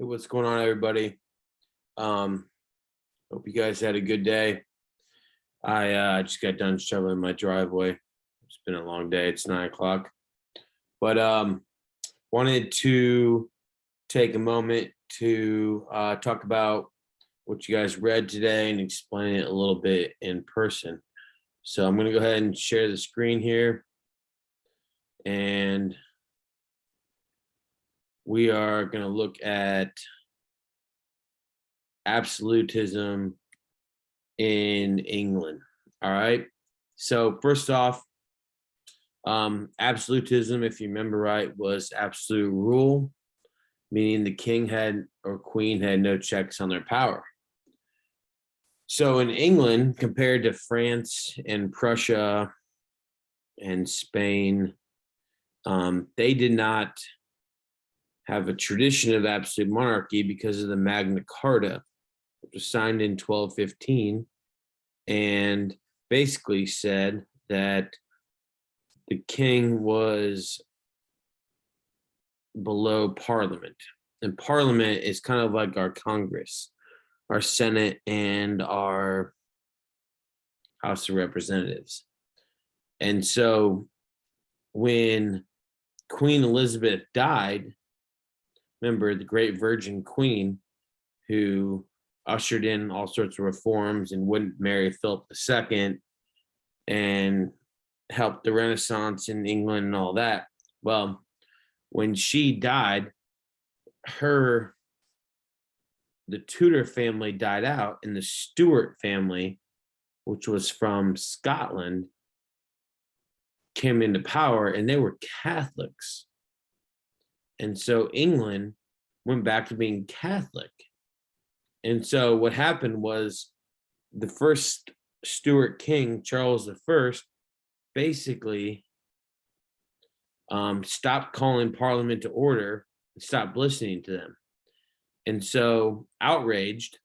Hey, what's going on, everybody? Um, Hope you guys had a good day. I just got done shoveling my driveway. It's been a long day. It's 9 o'clock, but wanted to take a moment to talk about what you guys read today and explain it a little bit in person. So I'm going to go ahead and share the screen here, and we are going to look at absolutism in England. All right. So first off, absolutism, if you remember right, was absolute rule, meaning the king had or queen had no checks on their power. So in England, compared to France and Prussia and Spain, they did not have a tradition of absolute monarchy because of the Magna Carta, which was signed in 1215 and basically said that the king was below Parliament. And Parliament is kind of like our Congress, our Senate, and our House of Representatives. And so when Queen Elizabeth died, remember the great Virgin Queen who ushered in all sorts of reforms and wouldn't marry Philip II and helped the Renaissance in England and all that. Well, when she died, the Tudor family died out, and the Stuart family, which was from Scotland, came into power, and they were Catholics. And so England went back to being Catholic. And so what happened was the first Stuart king, Charles I, basically stopped calling Parliament to order and stopped listening to them. And so, outraged,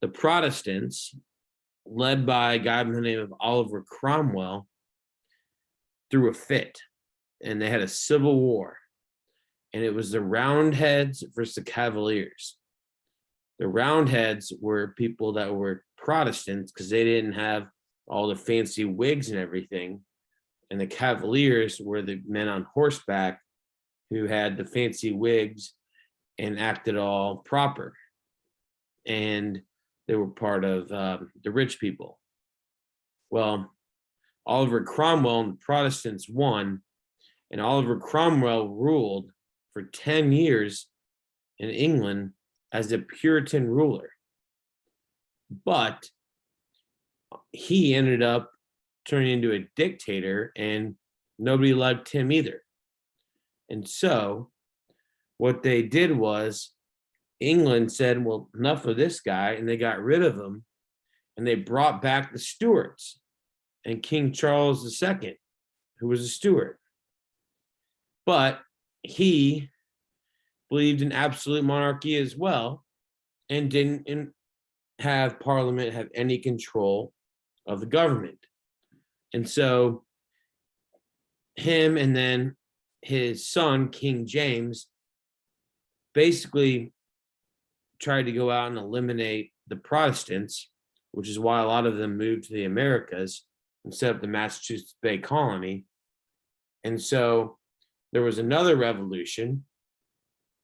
the Protestants, led by a guy by the name of Oliver Cromwell, threw a fit, and they had a civil war. And it was the Roundheads versus the Cavaliers. The Roundheads were people that were Protestants because they didn't have all the fancy wigs and everything. And the Cavaliers were the men on horseback who had the fancy wigs and acted all proper. And they were part of the rich people. Well, Oliver Cromwell and the Protestants won, and Oliver Cromwell ruled for 10 years in England as a Puritan ruler. But he ended up turning into a dictator, and nobody liked him either. And so what they did was England said, well, enough of this guy, and they got rid of him, and they brought back the Stuarts and King Charles II, who was a Stuart. But he believed in absolute monarchy as well and didn't have Parliament have any control of the government. And so him and then his son, King James, basically tried to go out and eliminate the Protestants, which is why a lot of them moved to the Americas and set up the Massachusetts Bay Colony. And so there was another revolution,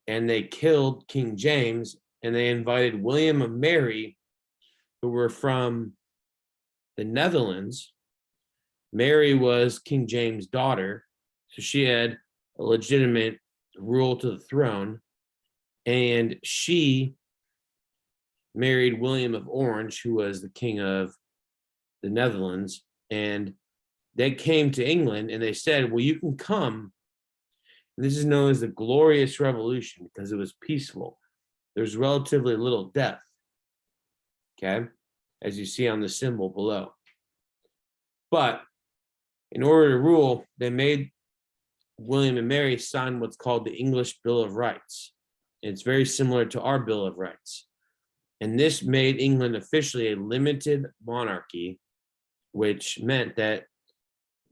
and they killed King James, and they invited William and Mary, who were from the Netherlands. Mary was King James' daughter, so she had a legitimate rule to the throne, and she married William of Orange, who was the king of the Netherlands, and they came to England, and they said, well, you can come. And this is known as the Glorious Revolution because it was peaceful. There's relatively little death, okay, as you see on the symbol below. But in order to rule, they made William and Mary sign what's called the English Bill of Rights. It's very similar to our Bill of Rights. And this made England officially a limited monarchy, which meant that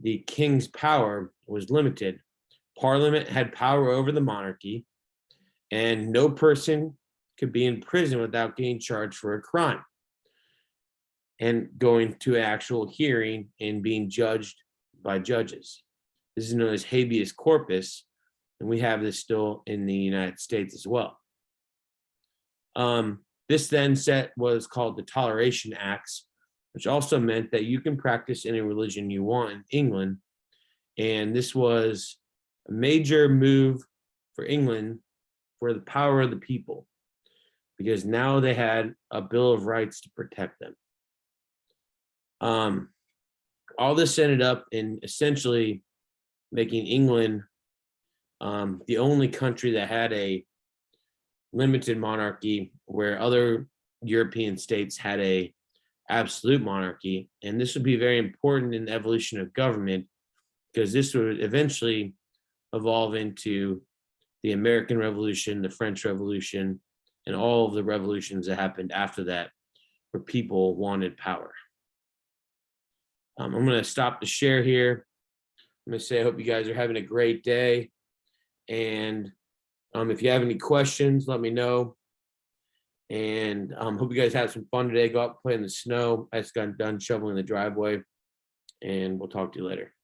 the king's power was limited. Parliament had power over the monarchy, and no person could be in prison without getting charged for a crime and going to an actual hearing and being judged by judges. This is known as habeas corpus, and we have this still in the United States as well. This then set was called the Toleration Acts, which also meant that you can practice any religion you want in England. And this was a major move for England for the power of the people, because now they had a Bill of Rights to protect them. All this ended up in essentially making England the only country that had a limited monarchy, where other European states had a absolute monarchy. And this would be very important in the evolution of government, because this would eventually evolve into the American Revolution, the French Revolution, and all of the revolutions that happened after that, where people wanted power. I'm going to stop the share here. I'm going to say I hope you guys are having a great day. And if you have any questions, let me know. And hope you guys have some fun today. Go out and play in the snow. I just got done shoveling the driveway. And we'll talk to you later.